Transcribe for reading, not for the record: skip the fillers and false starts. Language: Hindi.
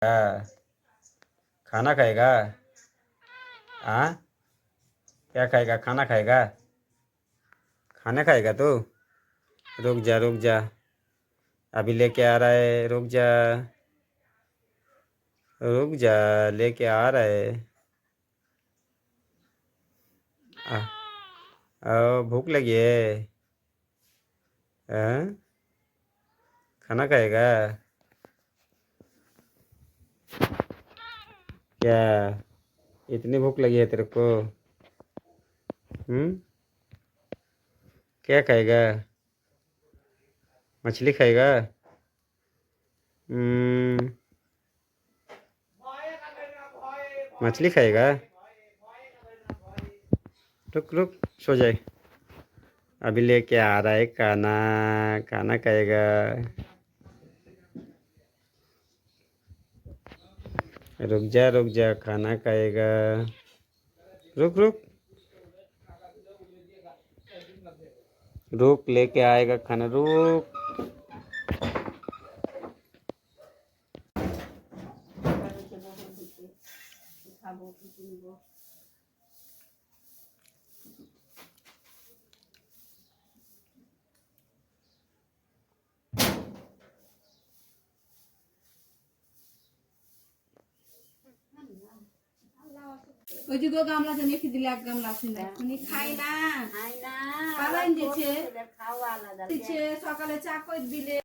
हाँ, खाना खाएगा। हाँ, क्या खाएगा? खाना खाएगा। खाना खाएगा तो रुक जा रुक जा, अभी लेके आ रहा है, रुक जा रुक जा, लेके आ रहा है। भूख लगी है। हाँ, खाना खाएगा क्या? इतनी भूख लगी है तेरे को? हम्म, क्या खाएगा? मछली खाएगा? हम्म, मछली खाएगा। रुक रुक, सो जाए, अभी लेके आ रहा है खाना। खाना खाएगा। रुक जा, खाना खाएगा। रुक रुक रुक, लेके आएगा खाना, रुक। ওই যে গো গামলা জানি কি দিলে এক গামলা আছে না উনি খাই না পালাইন দিছে সকালে চা কই দিলে